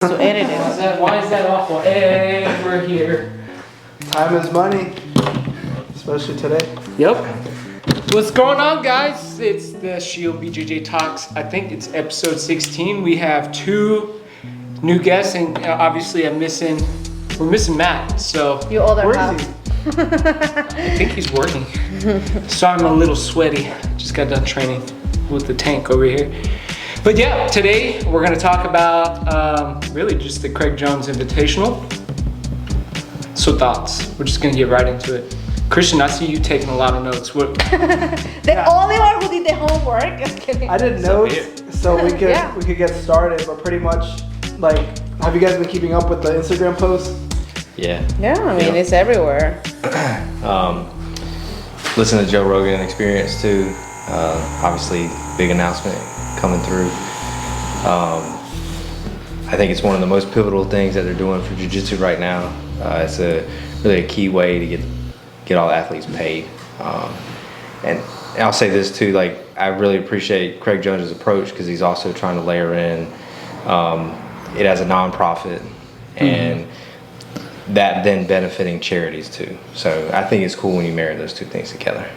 To edit it. Why is that awful? Hey, we're here. Time is money, especially today. Yep. What's going on, guys? It's the Shield BJJ Talks. I think it's episode 16. We have two new guests, and obviously we're missing Matt. So You older Where half. is he? I think he's working. So I'm a little sweaty. Just got done training with the tank over here. But yeah, today we're going to talk about really just the Craig Jones Invitational. So thoughts. We're just going to get right into it. Christian, I see you taking a lot of notes. What? The only one who did the homework. Just kidding. I did notes so we could get started, but pretty much like, have you guys been keeping up with the Instagram posts? Yeah. Yeah, I mean, it's everywhere. Listen to Joe Rogan Experience too. Obviously, big announcement coming through. I think it's one of the most pivotal things that they're doing for jiu-jitsu right now. It's really a key way to get all athletes paid. And I'll say this too, like I really appreciate Craig Jones' approach because he's also trying to layer in it as a nonprofit and that then benefiting charities too. So I think it's cool when you marry those two things together.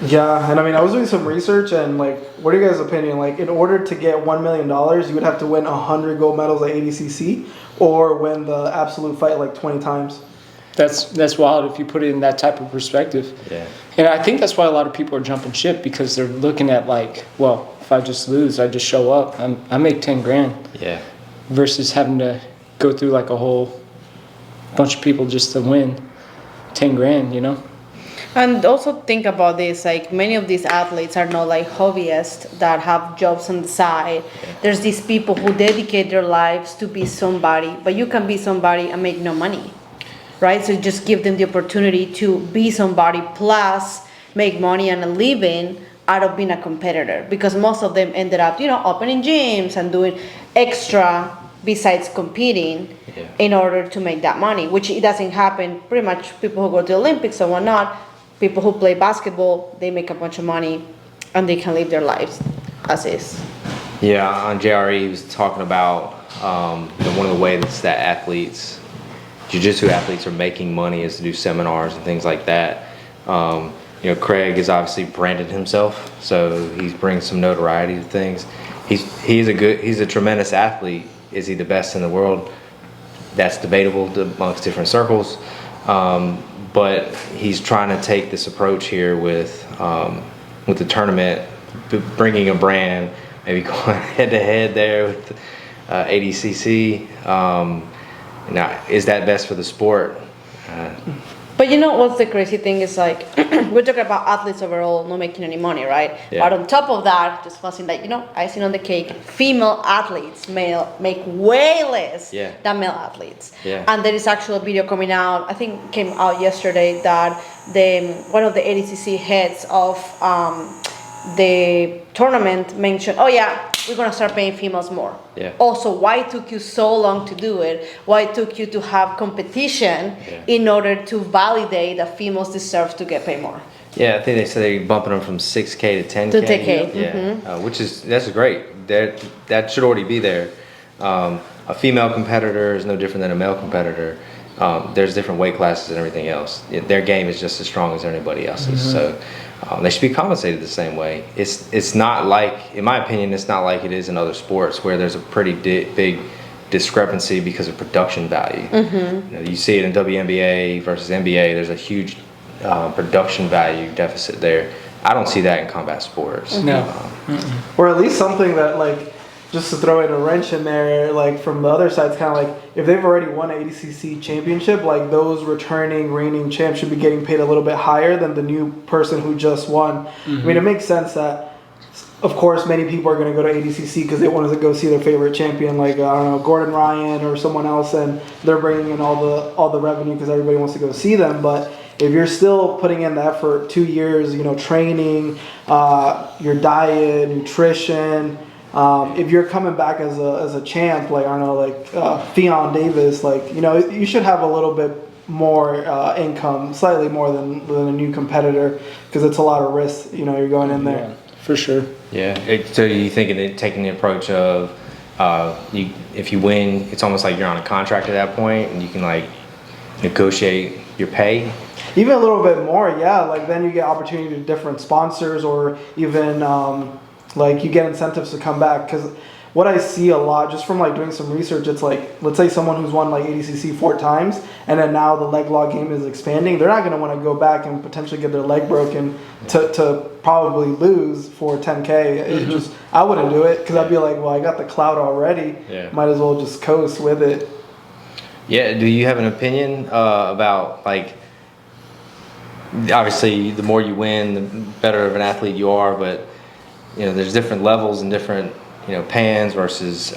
Yeah, and I mean, I was doing some research and like, what are you guys' opinion? Like, in order to get $1 million, you would have to win 100 gold medals at ADCC or win the absolute fight like 20 times. That's wild if you put it in that type of perspective. Yeah. And I think that's why a lot of people are jumping ship because they're looking at like, well, if I just lose, I just show up, I make 10 grand. Yeah. Versus having to go through like a whole bunch of people just to win 10 grand, you know? And also think about this, like many of these athletes are not like hobbyists that have jobs on the side. There's these people who dedicate their lives to be somebody, but you can be somebody and make no money, right? So just give them the opportunity to be somebody plus make money and a living out of being a competitor, because most of them ended up, opening gyms and doing extra besides competing in order to make that money, which it doesn't happen. Pretty much people who go to the Olympics and whatnot, people who play basketball, they make a bunch of money and they can live their lives as is. Yeah, on JRE he was talking about one of the ways that athletes, jiu-jitsu athletes are making money is to do seminars and things like that. Craig has obviously branded himself, so he's bringing some notoriety to things. He's a tremendous athlete. Is he the best in the world? That's debatable amongst different circles. But he's trying to take this approach here with the tournament, bringing a brand, maybe going head to head there with ADCC. Now, is that best for the sport? But what's the crazy thing is like, we're talking about athletes overall not making any money, right? Yeah. But on top of that, just something like, icing on the cake, female athletes make way less than male athletes. Yeah. And there is actually a video coming out, I think came out yesterday, that one of the ADCC heads of the tournament mentioned, we're going to start paying females more. Yeah. Also, why it took you so long to do it? Why it took you to have competition in order to validate that females deserve to get paid more? Yeah, I think they said they're bumping them from 6K to 10K. To 10K. Yeah, that's great. That should already be there. A female competitor is no different than a male competitor. There's different weight classes and everything else. Their game is just as strong as anybody else's. So they should be compensated the same way. It's not like, in my opinion, it's not like it is in other sports where there's a pretty big discrepancy because of production value. You see it in WNBA versus NBA. There's a huge production value deficit there. I don't see that in combat sports. No. Or at least something that, like, just to throw in a wrench in there, like from the other side, it's kind of like if they've already won an ADCC championship, like those reigning champs should be getting paid a little bit higher than the new person who just won. I mean, it makes sense that, of course, many people are going to go to ADCC because they want to go see their favorite champion, like Gordon Ryan or someone else, and they're bringing in all the revenue because everybody wants to go see them. But if you're still putting in the effort, 2 years, training, your diet, nutrition. If you're coming back as a champ, like Fionn Davis, you should have a little bit more income, slightly more than a new competitor, because it's a lot of risk. You're going in there. Yeah, for sure. Yeah. So you thinking taking the approach of if you win, it's almost like you're on a contract at that point, and you can like negotiate your pay. Even a little bit more, yeah. Like then you get opportunity to different sponsors, or even like you get incentives to come back. Because what I see a lot, just from like doing some research, it's like, let's say someone who's won like ADCC 4 times, and then now the leg lock game is expanding. They're not going to want to go back and potentially get their leg broken to probably lose for 10K. It just, I wouldn't do it because I'd be like, well, I got the clout already. Yeah. Might as well just coast with it. Yeah. Do you have an opinion about like? Obviously, the more you win, the better of an athlete you are. But there's different levels and different pans versus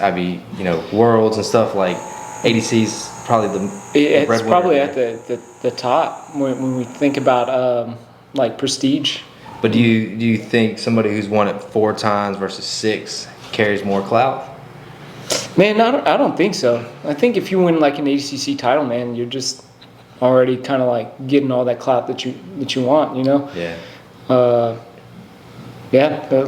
worlds and stuff. Like ADC's probably the it's probably at the top when we think about like prestige. But do you think somebody who's won it 4 times versus 6 carries more clout? Man, I don't think so. I think if you win like an ADCC title, man, you're just already kind of like getting all that clout that you want, Yeah.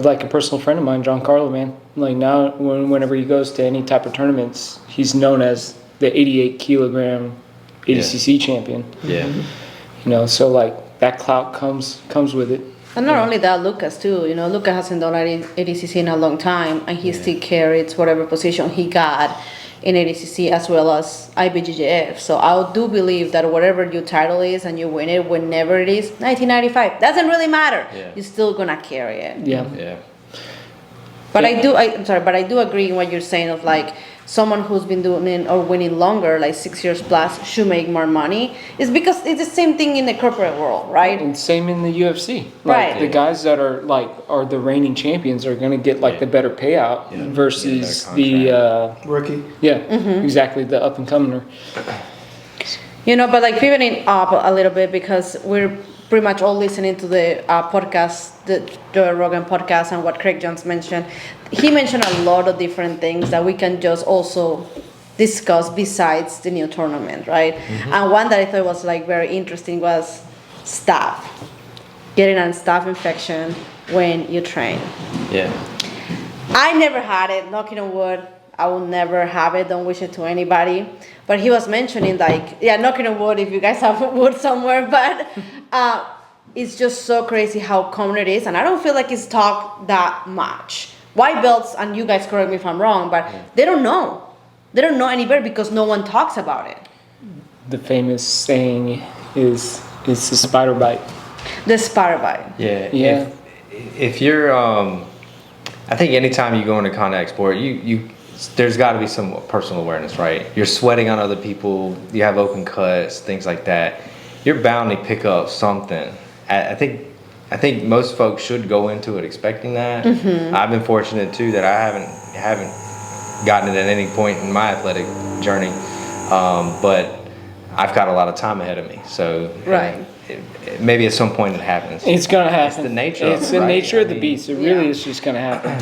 Like a personal friend of mine, John Carlo, man. Like now, whenever he goes to any type of tournaments, he's known as the 88 kilogram ADCC champion. Yeah. So like that clout comes with it. And not only that, Lucas too. Lucas hasn't done ADCC in a long time, and he still carries whatever position he got in ADCC as well as IBJJF. So I do believe that whatever your title is and you win it whenever it is, 1995, doesn't really matter. Yeah. You're still gonna carry it. Yeah. But I do agree in what you're saying of like someone who's been doing it or winning longer, like 6 years plus, should make more money. It's because it's the same thing in the corporate world, right? And same in the UFC. Like Right. the guys that are the reigning champions are going to get like the better payout versus the Rookie. exactly, the up and comer. But like pivoting up a little bit because we're pretty much all listening to the podcast, the Joe Rogan podcast, and what Craig Jones mentioned. He mentioned a lot of different things that we can just also discuss besides the new tournament, right? And one that I thought was like very interesting was staph. Getting a staph infection when you train. Yeah. I never had it, knocking on wood. I will never have it, don't wish it to anybody. But he was mentioning like, knocking on wood if you guys have wood somewhere, but it's just so crazy how common it is. And I don't feel like it's talked that much. White belts, and you guys correct me if I'm wrong, but they don't know. They don't know any better because no one talks about it. The famous saying is the spider bite. The spider bite. Yeah. If you're, I think anytime you go into contact sport, there's got to be some personal awareness, right? You're sweating on other people, you have open cuts, things like that. You're bound to pick up something. I think most folks should go into it expecting that. I've been fortunate too that I haven't gotten it at any point in my athletic journey, but I've got a lot of time ahead of me. So Right. Maybe at some point it happens. It's gonna happen. It's the nature of it, It's the right? nature of the I mean, beast. It really is just gonna happen.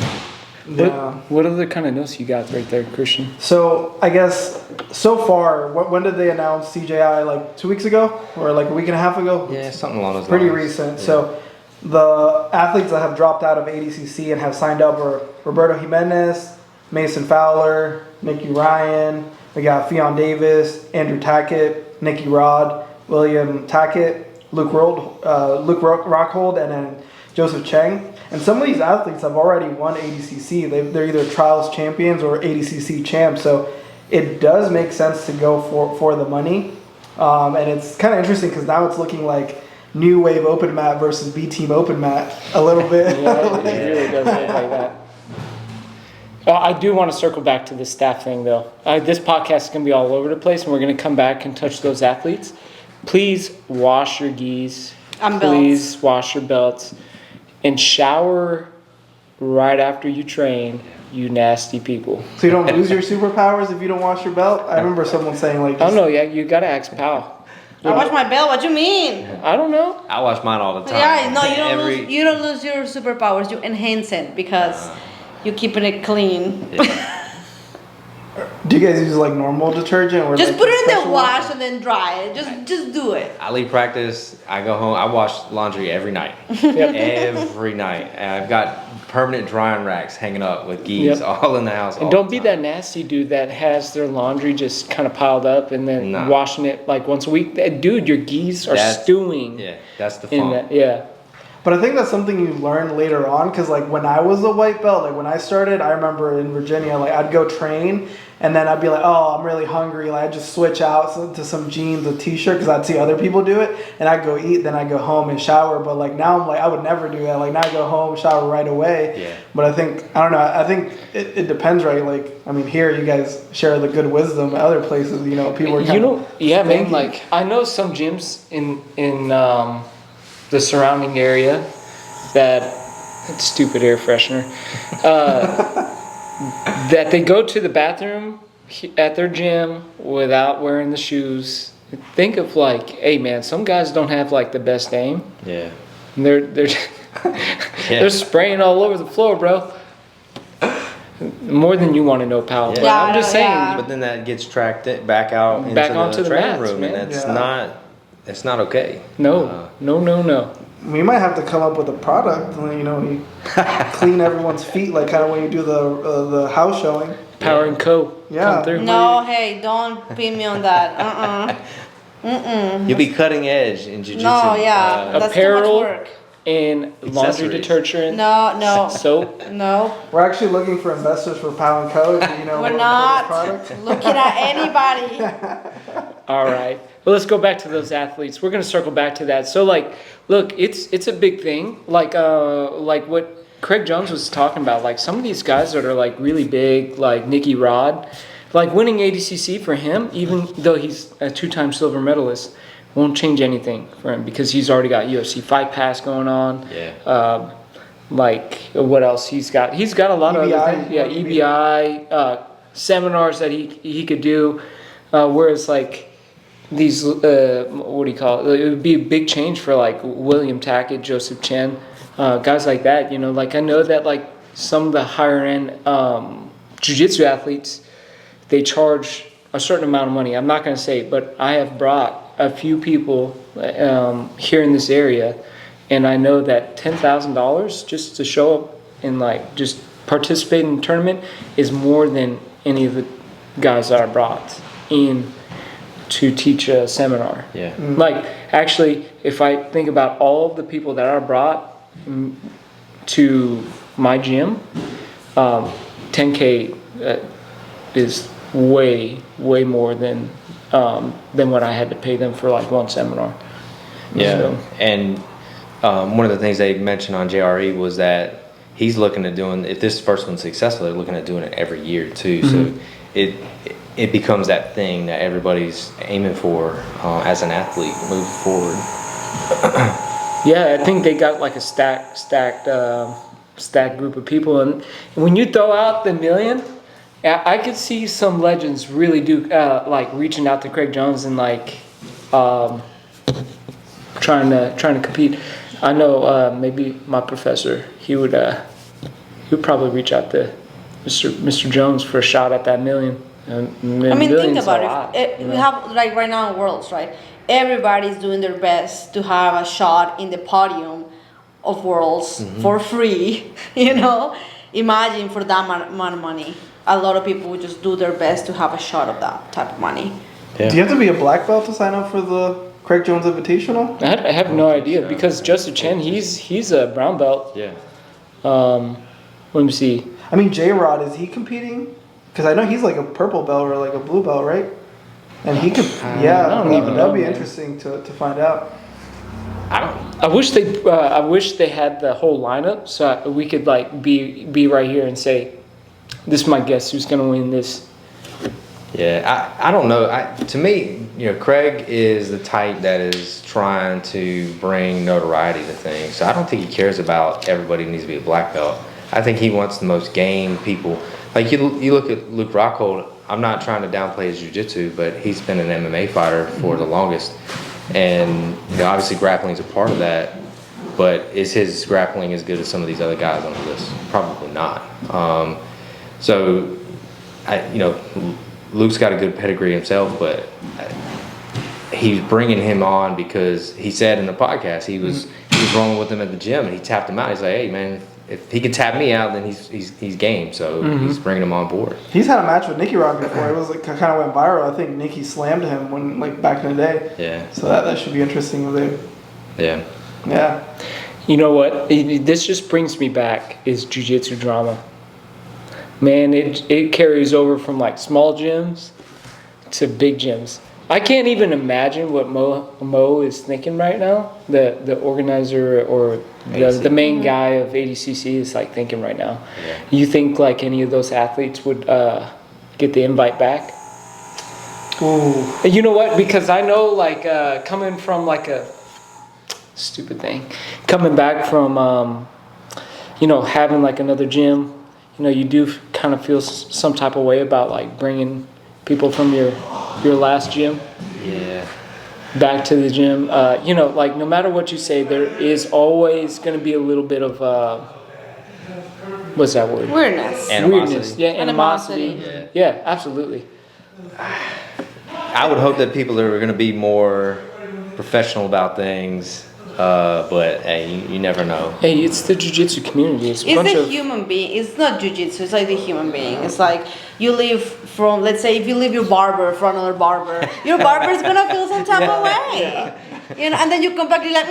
Yeah. What other kind of notes you got right there, Christian? So I guess so far, when did they announce CJI? Like 2 weeks ago, or like a week and a half ago? Yeah, something along those Pretty lines. recent. Yeah. So the athletes that have dropped out of ADCC and have signed up are Roberto Jimenez, Mason Fowler, Nicky Ryan. We got Fionn Davis, Andrew Tackett, Nicky Rod, William Tackett, Luke Rockhold, and then Joseph Cheng. And some of these athletes have already won ADCC. They're either trials champions or ADCC champs. So it does make sense to go for the money. And it's kind of interesting because now it's looking like New Wave Open Mat versus B Team Open Mat a little bit. Yeah, it really does look like that. I do want to circle back to the staff thing, though. This podcast is going to be all over the place, and we're going to come back and touch those athletes. Please wash your gis. And Please belts. wash your belts. And shower right after you train, you nasty people. So you don't lose your superpowers if you don't wash your belt? I remember someone saying like, I don't know, you got to ask Pal. I wash my belt. What you mean? I don't know. I wash mine all the time. Yeah, no, you don't lose your superpowers. You enhance it because you're keeping it clean. do you guys use like normal detergent or Just like put it in the special wash and then dry it. Just do it. I leave practice, I go home, I wash laundry every night. Yep. Every night. And I've got permanent drying racks hanging up with gis Yep. all in the house. And all don't the be time. that nasty dude that has their laundry just kind of piled up and then Nah. washing it like once a week. Dude, your geese are That's- stewing. Yeah, that's the In fun. that, yeah. But I think that's something you learn later on, because like when I was a white belt, like when I started, I remember in Virginia, like I'd go train, and then I'd be like, oh, I'm really hungry. Like I'd just switch out to some jeans, a t-shirt, because I'd see other people do it, and I'd go eat, then I'd go home and shower. But like now I'm like, I would never do that. Like now I go home, shower right away. Yeah. But I don't know. I think it depends, right? Like, I mean, here you guys share the good wisdom. Other places, people are kind Yeah, man. stinky. Like I know some gyms in the surrounding area that it's stupid air freshener that they go to the bathroom at their gym without wearing the shoes. Think of like, hey man, some guys don't have like the best aim. Yeah. And they're they're spraying all over the floor, bro. More than you want to know, pal. But Yeah, I'm just saying. yeah. But then that gets tracked back out into Back onto the training mats, room, man. and Yeah. it's not okay. No. We might have to come up with a product, and you clean everyone's feet, like kind of when you do the house showing. Power and Co. Yeah. Come through. No, hey, don't pin me on that. You'll be cutting edge in jiu-jitsu. No, yeah. That's Apparel. too much work. And laundry Accessories. detergent. No. Soap. No, We're actually looking for investors for Pow & Co. If we're want to not product. looking at anybody. All right. Well, let's go back to those athletes. We're gonna circle back to that. So, like, look, it's a big thing. Like what Craig Jones was talking about. Like some of these guys that are like really big, like Nicky Rod, like winning ADCC for him, even though he's a 2-time silver medalist, won't change anything for him because he's already got UFC Fight Pass going on. Yeah. Like what else he's got? He's got a lot of other EBI. things. Yeah, EBI seminars that he could do. Whereas like these what do you call it? It would be a big change for like William Tackett, Joseph Chen, guys like that. Like I know that like some of the higher end jiu-jitsu athletes, they charge a certain amount of money. I'm not going to say, but I have brought a few people here in this area, and I know that $10,000 just to show up and like just participate in the tournament is more than any of the guys that I brought in to teach a seminar. Yeah. Like actually, if I think about all of the people that I brought to my gym, 10K is way more than what I had to pay them for like one seminar. Yeah, So- and one of the things they mentioned on JRE was that he's looking at doing, if this first one's successful, they're looking at doing it every year too. So it becomes that thing that everybody's aiming for as an athlete moving forward. Yeah, I think they got like a stacked group of people, and when you throw out the $1 million, I could see some legends really do like reaching out to Craig Jones and like trying to compete. I know maybe my professor he would probably reach out to Mr. Jones for a shot at that $1 million. I mean, think about it. We have like right now in Worlds, right? Everybody's doing their best to have a shot in the podium of Worlds for free. Imagine for that amount of money, a lot of people would just do their best to have a shot of that type of money. Yeah. Do you have to be a black belt to sign up for the Craig Jones Invitational? I have no idea because Joseph Chen he's a brown belt. Yeah. Let me see. I mean, J-Rod, is he competing? Because I know he's like a purple belt or like a blue belt, right? And he could, I don't even know, that'd be man. interesting to find out. I wish they had the whole lineup so we could like be right here and say, this is my guess who's gonna win this. Yeah, I don't know. To me, Craig is the type that is trying to bring notoriety to things. So I don't think he cares about everybody needs to be a black belt. I think he wants the most game people. Like you look at Luke Rockhold. I'm not trying to downplay his jiu-jitsu, but he's been an MMA fighter for the longest. And obviously grappling is a part of that. But is his grappling as good as some of these other guys on the list? Probably not. Luke's got a good pedigree himself, but he's bringing him on because he said in the podcast he was rolling with him at the gym and he tapped him out. He's like, hey man, if he can tap me out, then he's game. So he's bringing him on board. He's had a match with Nicky Rod before. It was like kind of went viral. I think Nicky slammed him when like back in the day. Yeah. So that should be interesting with Yeah. Yeah. You know what? This just brings me back is jiu-jitsu drama. Man, it carries over from like small gyms to big gyms. I can't even imagine what Mo is thinking right now. The organizer or the main guy of ADCC is like thinking right now. Yeah. You think like any of those athletes would get the invite back? Ooh. You know what? Because I know like coming from like a stupid thing, coming back from having like another gym, you do kind of feel some type of way about like bringing people from your last gym back to the gym. Like no matter what you say, there is always going to be a little bit of what's that word? Weirdness. Weirdness. Yeah, animosity. Animosity. Yeah, absolutely. I would hope that people are going to be more professional about things, but hey, you never know. Hey, it's the jiu-jitsu community. It's a It's bunch the of human being. It's not jujitsu. It's like the human being. It's like you leave from, let's say, if you leave your barber for another barber, your barber is gonna feel some type of way. And then you come back, you're like,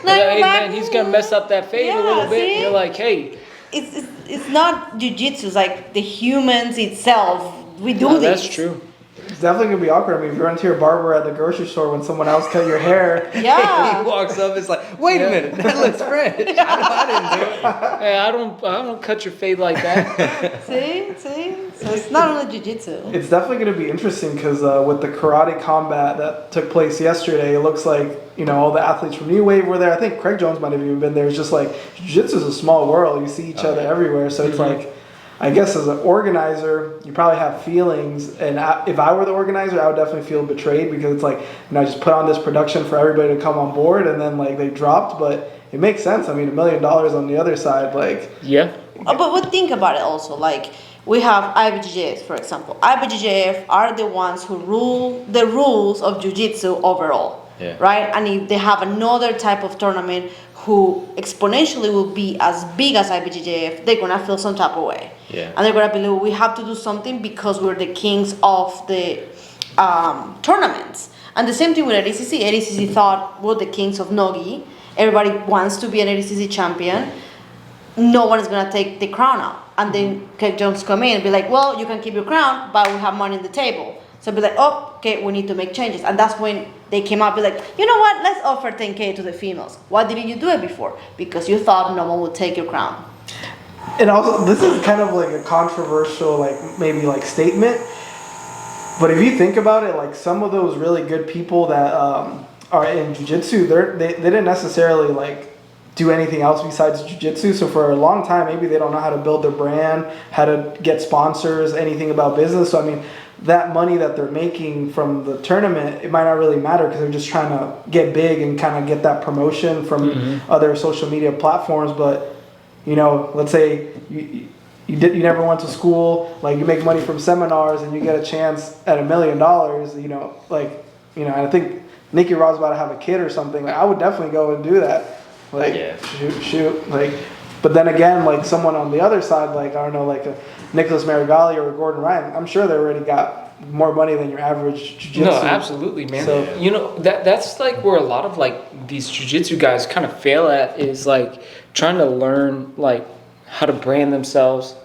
now hey, you're back. man, he's gonna mess up that fade a little bit. see? And you're like, hey, It's not jujitsu. It's like the humans itself. We do this. that's true. It's definitely gonna be awkward. I mean, if you run to your barber at the grocery store when someone else cut your hair. Yeah. He walks up, it's like, wait a minute, that looks French. I didn't do it. Hey, I don't cut your fade like that. See? So it's not only jujitsu. It's definitely going to be interesting because with the karate combat that took place yesterday, it looks like all the athletes from New Wave were there. I think Craig Jones might have even been there. It's just like jiu-jitsu is a small world. You see each other everywhere, so it's like, I guess as an organizer, you probably have feelings. And if I were the organizer, I would definitely feel betrayed because it's like, I just put on this production for everybody to come on board, and then like they dropped. But it makes sense. I mean, $1 million on the other side, like. Yeah. But think about it also. Like we have IBJJF, for example. IBJJF are the ones who rule the rules of jiu-jitsu overall, right? And if they have another type of tournament who exponentially will be as big as IBJJF, they're gonna feel some type of way. Yeah. And they're gonna believe we have to do something because we're the kings of the tournaments. And the same thing with ADCC. ADCC thought we're the kings of Nogi. Everybody wants to be an ADCC champion. No one is gonna take the crown out. And then Craig Jones come in and be like, well, you can keep your crown, but we have money on the table. So be like, oh, okay, we need to make changes. And that's when they came out, be like, you know what, let's offer 10K to the females. Why didn't you do it before? Because you thought no one would take your crown. And also, this is kind of like a controversial, maybe statement. But if you think about it, like some of those really good people that are in jiu-jitsu, they didn't necessarily do anything else besides jiu-jitsu. So for a long time, maybe they don't know how to build their brand, how to get sponsors, anything about business. So I mean, that money that they're making from the tournament, it might not really matter because they're just trying to get big and kind of get that promotion from other social media platforms. But let's say you never went to school, you make money from seminars and you get a chance at $1 million, and I think Nicky Rod's about to have a kid or something. I would definitely go and do that. Shoot. But then again, someone on the other side, I don't know, a Nicholas Marigali or Gordon Ryan, I'm sure they already got more money than your average jiu-jitsu. No, absolutely, man. So, that's where a lot of these jiu-jitsu guys kind of fail at is trying to learn how to brand themselves.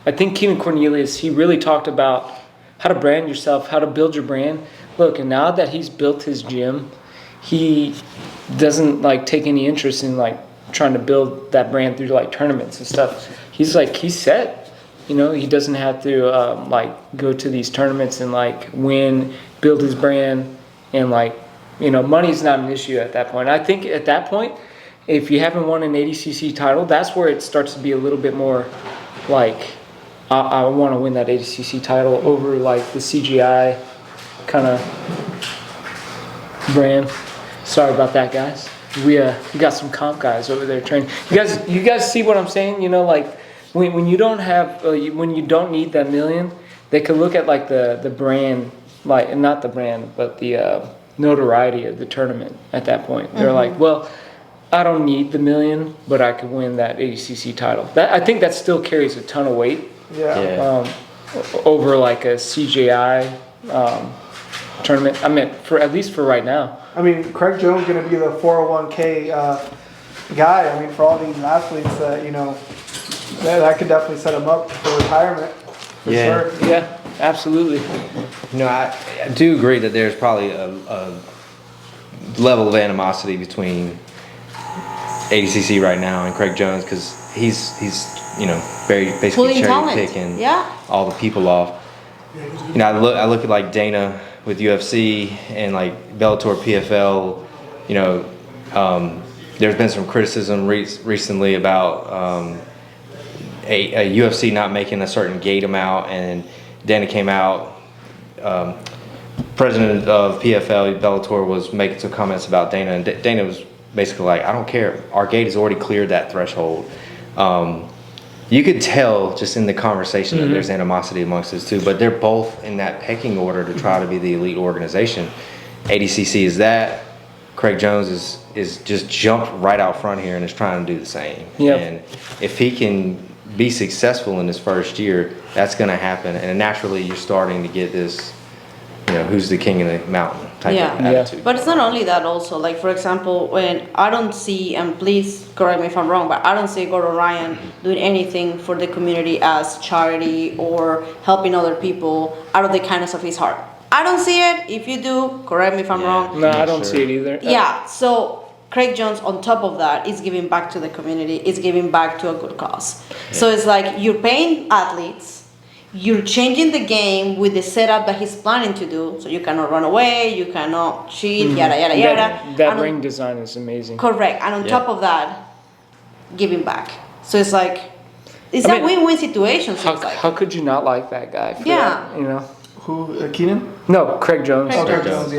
I think Keenan Cornelius, he really talked about how to brand yourself, how to build your brand. Look, and now that he's built his gym, he doesn't take any interest in trying to build that brand through tournaments and stuff. He's set. He doesn't have to go to these tournaments and win, build his brand, and money's not an issue at that point. I think at that point, if you haven't won an ADCC title, that's where it starts to be a little bit more I want to win that ADCC title over the CGI kind of brand. Sorry about that, guys. We got some comp guys over there training. You guys see what I'm saying? When you don't have when you don't need that million, they could look at the brand, not the brand, but the notoriety of the tournament at that point. They're well, I don't need the million, but I could win that ADCC title. I think that still carries a ton of weight over like a CJI tournament. I mean, at least for right now. I mean, Craig Jones going to be the 401k guy. I mean, for all these athletes that, you know, that could definitely set them up for retirement. For sure. Yeah, absolutely. You know, I do agree that there's probably a level of animosity between ADCC right now and Craig Jones, because he's you know, very basically cherry picking all the people off. You know, I look at like Dana with UFC and like Bellator PFL. You know, there's been some criticism recently about a UFC not making a certain gate amount, and Dana came out. President of PFL Bellator was making some comments about Dana, and Dana was basically like, I don't care, our gate has already cleared that threshold. You could tell just in the conversation that there's animosity amongst us two, but they're both in that pecking order to try to be the elite organization. ADCC is that. Craig Jones is just jumped right out front here and is trying to do the same. And if he can be successful in his first year, that's going to happen. And naturally, you're starting to get this, you know, who's the king of the mountain type of attitude. But it's not only that also. Like, for example, when I don't see, and please correct me if I'm wrong, but I don't see Gordon Ryan doing anything for the community as charity or helping other people out of the kindness of his heart. I don't see it. If you do, correct me if I'm wrong. No, I don't see it either. Yeah, so Craig Jones, on top of that, is giving back to the community, is giving back to a good cause. So it's like you're paying athletes, you're changing the game with the setup that he's planning to do, so you cannot run away, you cannot cheat, yada, yada, yada. That ring design is amazing. Correct. And on top of that, giving back. So it's like, it's a win-win situation. How could you not like that guy? For that, you know? Who, Keenan? No, Craig Jones. Craig Jones,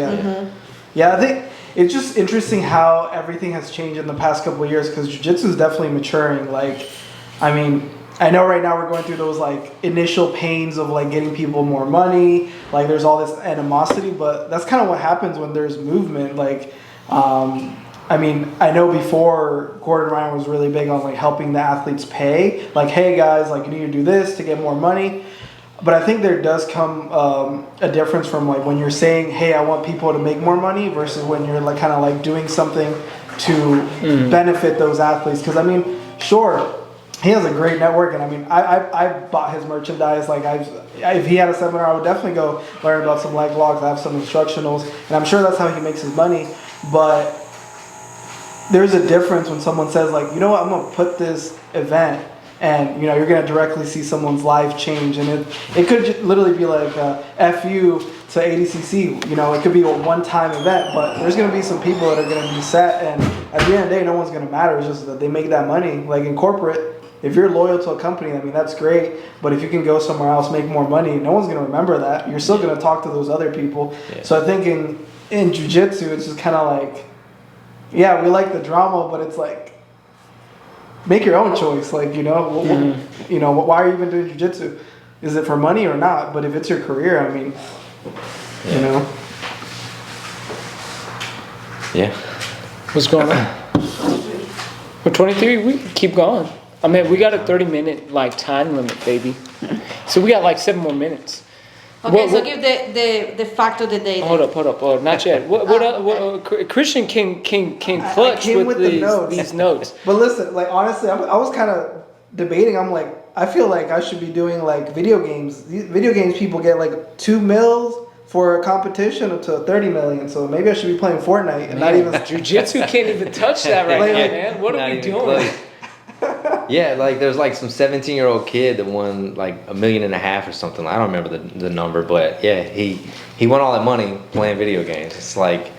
Yeah, I think it's just interesting how everything has changed in the past couple of years, because jiu-jitsu is definitely maturing. Like, I mean, I know right now we're going through those like initial pains of like getting people more money, like there's all this animosity, but that's kind of what happens when there's movement. Like, I mean, I know before Gordon Ryan was really big on like helping the athletes pay, like, hey guys, like you need to do this to get more money. But I think there does come a difference from like when you're saying, hey, I want people to make more money versus when you're like kind of like doing something to benefit those athletes. Because I mean, sure, he has a great network, and I mean, I bought his merchandise. Like, if he had a seminar, I would definitely go learn about some leg locks. I have some instructionals, and I'm sure that's how he makes his money. But there's a difference when someone says, like, you know what, I'm gonna put this event, and you know, you're gonna directly see someone's life change, and it could literally be like FU to ADCC. You know, it could be a one-time event, but there's gonna be some people that are gonna be set, and at the end of the day, no one's gonna matter. It's just that they make that money. Like in corporate, if you're loyal to a company, I mean, that's great. But if you can go somewhere else, make more money, no one's going to remember that. You're still going to talk to those other people. Yeah. So I think in jiu-jitsu, it's just kind of like, yeah, we like the drama, but it's like, make your own choice. Like, you know, you know, why are you even doing jiu-jitsu? Is it for money or not? But if it's your career, I mean, you know. Yeah. What's going on? We're 23. We can keep going. I mean, we got a 30-minute like time limit, baby. So we got like 7 more minutes. Okay, so give the fact of the day. Hold up, not yet. What Christian came clutch with these notes. But listen, like honestly, I was kind of debating. I'm like, I feel like I should be doing like video games. These video games people get like 2 mils for a competition up to 30 million. So maybe I should be playing Fortnite and not even. Jiu-jitsu can't even touch that right now, man. What are we doing? Yeah, like there's like some 17-year-old kid that won like $1.5 million or something. I don't remember the number, but yeah, he won all that money playing video games. It's like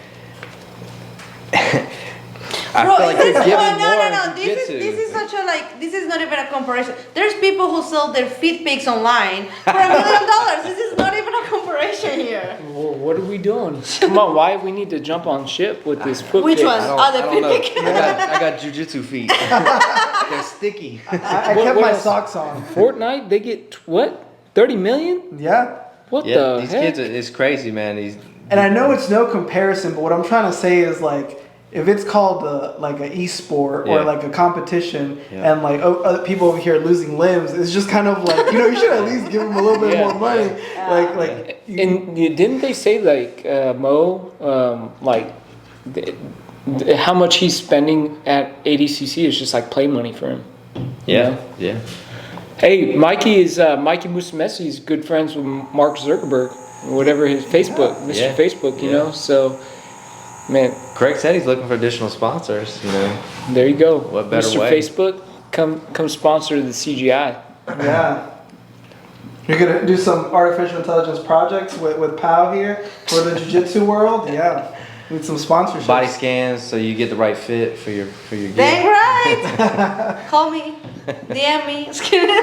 I feel like you're giving more. This is such a like. This is not even a comparison. There's people who sell their feet pics online for $1 million. This is not even a comparison here. Well, what are we doing? Come on, why we need to jump on ship with this foot? Which pic? one? The feet pic. I got jiu-jitsu feet. They're sticky. I kept my socks on. Fortnite, they get what? 30 million? Yeah. What the these heck? kids, it's crazy, man. And I know it's no comparison, but what I'm trying to say is like, if it's called like an e-sport or Yeah. like a competition, Yeah. and like other people over here losing limbs, it's just kind of like, you know, you should at least give them a little bit Yeah. more money. And didn't they say like Mo, like how much he's spending at ADCC is just like play money for him? Yeah, know? yeah. Hey, Mikey Musumeci is good friends with Mark Zuckerberg, whatever his Facebook, Mr. Yeah. Facebook, you Yeah. know. So, man, Craig said he's looking for additional sponsors. You know, there you go. What better Mr. way? Facebook, come sponsor the CGI. Yeah. You're gonna do some artificial intelligence projects with Pau here for the jiu-jitsu world? Yeah. Need some sponsorship. body scans so you get the right fit for your Dang gear. right. Call me, DM me. Just kidding.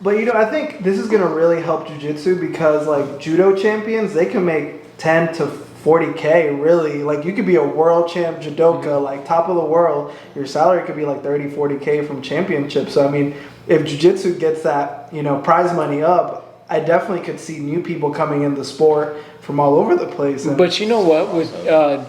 But you know, I think this is gonna really help jiu-jitsu because like judo champions, they can make 10 to 40K really. Like you could be a world champ judoka, like top of the world. Your salary could be like 30, 40K from championships. So I mean, if jiu-jitsu gets that, you know, prize money up, I definitely could see new people coming in the sport from all over the place. And But you know what? With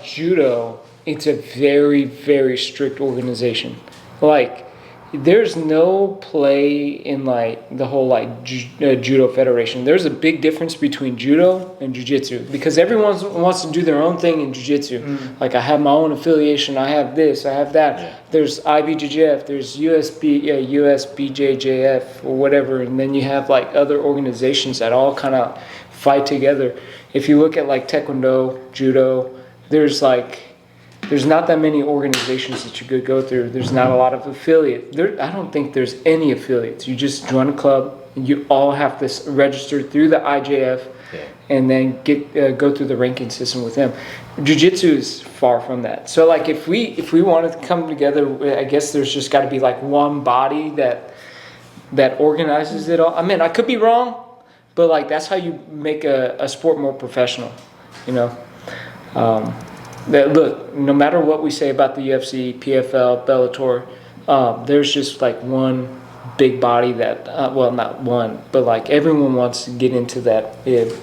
judo, it's a very, very strict organization. Like, there's no play in like the whole like judo federation. There's a big difference between judo and jiu-jitsu because everyone wants to do their own thing in jiu-jitsu. Like I have my own affiliation, I have this, I have that. Yeah. There's IBJJF, there's USBJJF or whatever, and then you have like other organizations that all kind of fight together. If you look at like taekwondo, judo, there's not that many organizations that you could go through. There's not a lot of affiliates. I don't think there's any affiliates. You just join a club. You all have to register through the IJF, and then go through the ranking system with them. Jiu-jitsu is far from that. So like if we wanted to come together, I guess there's just got to be like one body that organizes it all. I mean, I could be wrong, but like that's how you make a sport more professional, you know. That look, no matter what we say about the UFC, PFL, Bellator, there's just like one big body that, well, not one, but like everyone wants to get into that UFC.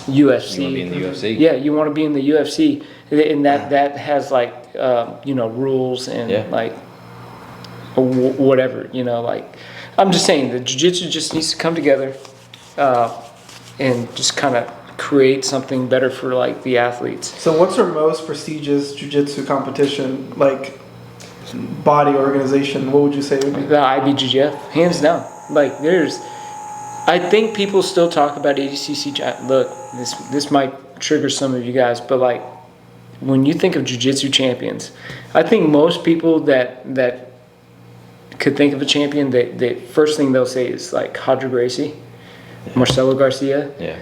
You want to be in the UFC? Yeah, you want to be in the UFC, and that has like you know, rules and like whatever, you know. Like I'm just saying, the jiu-jitsu just needs to come together and just kind of create something better for like the athletes. so what's your most prestigious jiu-jitsu competition, like body organization? What would you say would be? The IBJJF, hands down. Like I think people still talk about ADCC. Look, this might trigger some of you guys, but like when you think of jiu-jitsu champions, I think most people that could think of a champion, the first thing they'll say is like Roger Gracie, Marcelo Garcia. Yeah.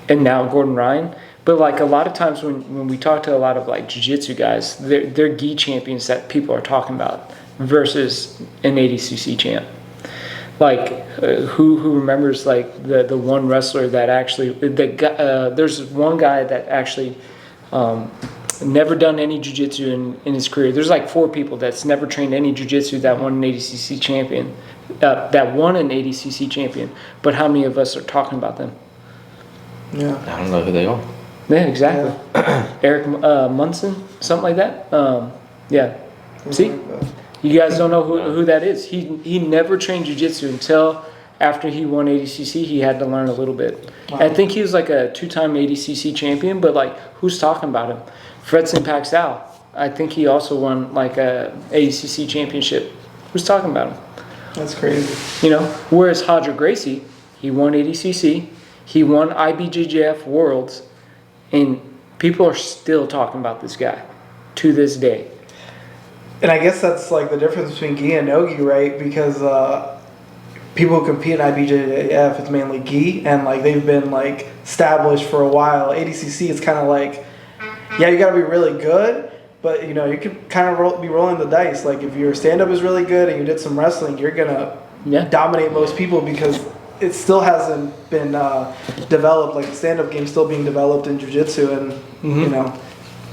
And now Gordon Ryan. But like a lot of times when we talk to a lot of like jiu-jitsu guys, they're gi champions that people are talking about versus an ADCC champ. Like who remembers like the one wrestler that actually there's one guy that actually never done any jiu-jitsu in his career. There's like 4 people that's never trained any jiu-jitsu that won an ADCC champion. But how many of us are talking about them? Yeah. I don't know who they are. Yeah, exactly. Eric Munson, something like that. Yeah. See, you guys don't know who that is. He never trained jiu-jitsu until after he won ADCC. He had to learn a little bit. Wow. I think he was like a 2-time ADCC champion, but like who's talking about him? Fredson Paxal. I think he also won like a ADCC championship. Who's talking about him? That's crazy. You know, whereas Roger Gracie, he won ADCC, he won IBJJF Worlds, and people are still talking about this guy to this day. And I guess that's like the difference between gi and no gi, right? Because people who compete in IBJJF, it's mainly gi, and like they've been like established for a while. ADCC is kind of like, yeah, you got to be really good, but you know, you could kind of be rolling the dice. Like if your stand-up is really good and you did some wrestling, you're gonna dominate most people because it still hasn't been developed. Like the stand-up game's still being developed in jiu-jitsu, and you know.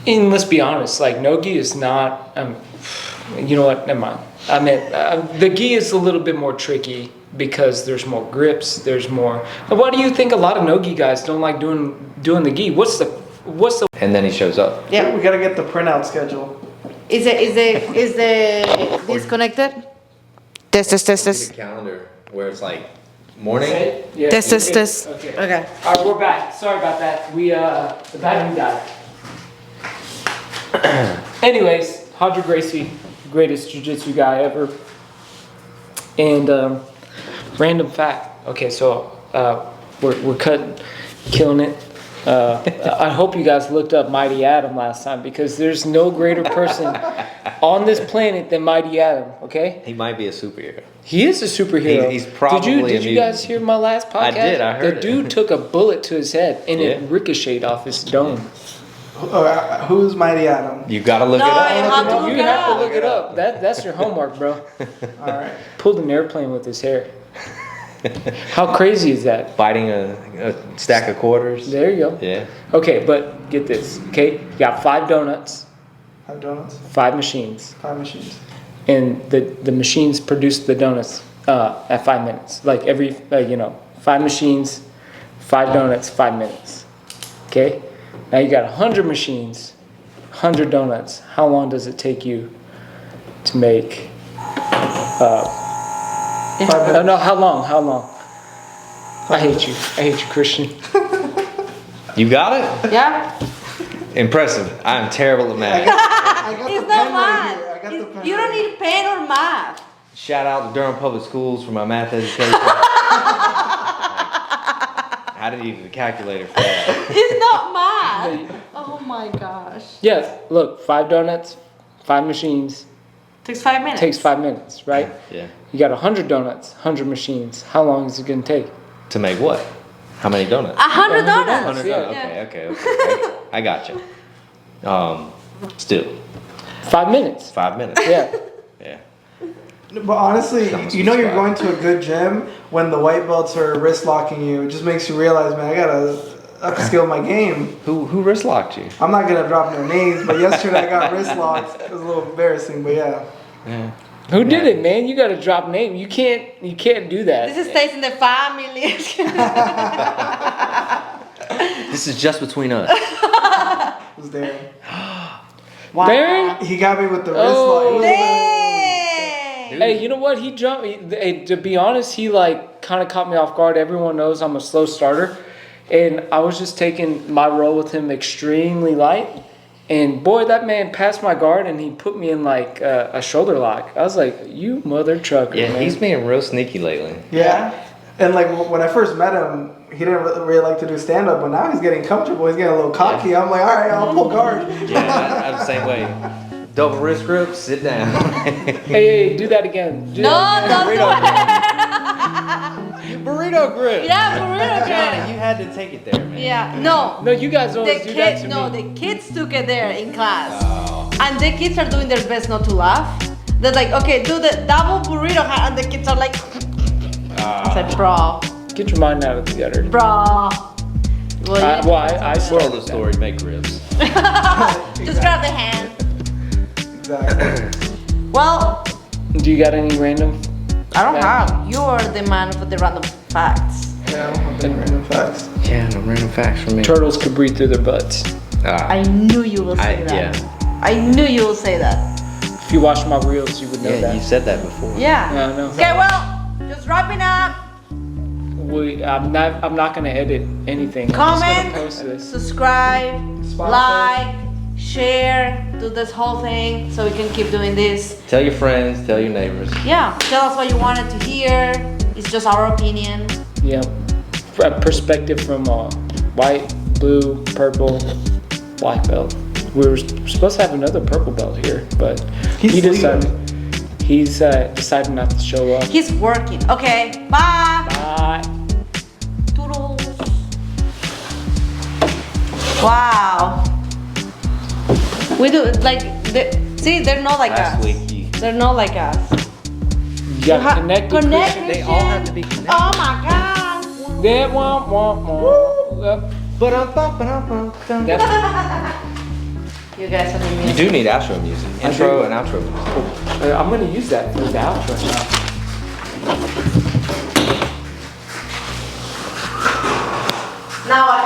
And let's be honest, like no gi is not. You know what? Never mind. I mean, the gi is a little bit more tricky because there's more grips. There's more. Why do you think a lot of no gi guys don't like doing the gi? what's the And then he shows up. Yeah. We gotta get the printout schedule. Is the disconnected? Test. calendar where it's like morning. Yeah. Test. Okay. Okay. All right, we're back. Sorry about that. The battery died. Anyways, Hodger Gracie, greatest jiu-jitsu guy ever. And random fact. Okay, so we're killing it. I hope you guys looked up Mighty Adam last time because there's no greater person on this planet than Mighty Adam. Okay, He might be a superhero. he is a superhero. He's probably Did a you mutant. guys hear my last podcast? I did, I heard the it. dude took a bullet to his head and Yeah. it ricocheted off his dome. Who's Mighty Adam? You gotta look No, it you up. have to look You it have to up. look it up. That's your homework, bro. All right. Pulled an airplane with his hair. How crazy is that? Fighting a stack of quarters. There you go. Yeah. Okay, but get this. Okay, you got 5 donuts, 5 donuts, 5 machines, 5 machines. and the machines produce the donuts at 5 minutes. Like every 5 machines, 5 donuts, 5 minutes. Okay, now you got 100 machines, 100 donuts. How long does it take you to make? 5 minutes. No, how long? I hate you, Christian. You got it? Yeah. Impressive. I'm terrible at math. I got It's the not pen math. right here. I got the pen You don't right need pen or math. Shout out to Durham Public Schools for my math education. I didn't need a calculator for that. It's not math. Oh my gosh. Yeah, look, 5 donuts, 5 machines, Takes 5 minutes. takes 5 minutes, right? Yeah. You got 100 donuts, 100 machines. How long is it gonna take? To make what? How many donuts? 100 100 donuts. 100 yeah. donuts. Okay. I got you. Still, 5 minutes. 5 minutes. Yeah. Yeah. here. But honestly, That must you be know you're spot. going to a good gym when the white belts are wrist locking you. It just makes you realize, man, I gotta upskill my game. Who wrist locked you? I'm not gonna drop no names, but yesterday I got wrist locks. It was a little embarrassing, but yeah. Yeah. Who did it, man? You gotta drop name. You can't do that. This stays in the family. This is just between us. It was Darren. Wow. Darren? He got me with the wrist Oh. lock. It was Dang. Hey, you know what? He jumped. To be honest, he like kind of caught me off guard. Everyone knows I'm a slow starter, and I was just taking my role with him extremely light. And boy, that man passed my guard, and he put me in like a shoulder lock. I was like, "You mother trucker, Yeah, man!" he's being real sneaky lately. Yeah. And like when I first met him, he didn't really like to do stand up, but now he's getting comfortable. He's getting a little cocky. I'm like, all right, I'll pull guard. Yeah, I'm the same way. Double wrist grip, sit down. Hey, do that again. Do No, that again. don't do it. Burrito grip. Yeah, for real, Johnny, okay. you had to take it there, man. Yeah, no. No, you guys always The do that kids, to no, me. the kids took it there in class. Oh. And the kids are doing their best not to laugh. They're like, okay, do the double burrito, and the kids are like, I said, bro, Get your mind out of the gutter. bro. Well, I Moral of the story, make ribs. just grab the hand. Exactly. Well, Do you got any random? I don't have. You are the man for the random facts. Yeah, I'm thinking random facts. Yeah, no random facts from me. Turtles could breathe through their butts. I knew you will say that. Yeah. I knew you will say that. If you watch my reels, you would know Yeah, that. you said that before. Yeah. Yeah, I know. Okay, well, just wrapping up. I'm not gonna edit anything. I'm Comment, just gonna post this. subscribe, Sponsor. like, share, do this whole thing so we can keep doing this. Tell your friends, tell your neighbors. Yeah, tell us what you wanted to hear. It's just our opinion. Yeah, a perspective from white, blue, purple, black belt. We were supposed to have another purple belt here, but He's he's decided not to show up. He's working. Okay, bye. Bye. Toodles. Wow. We do like see, they're not like Last us. week, you- They're not like us. You got connected. Connect. Christian. They all have to be connected. Oh my god. Yeah, womp, womp, womp. Yep. You guys are the You music. do need outro music. Intro and outro music. I'm gonna use that for the outro now. Now I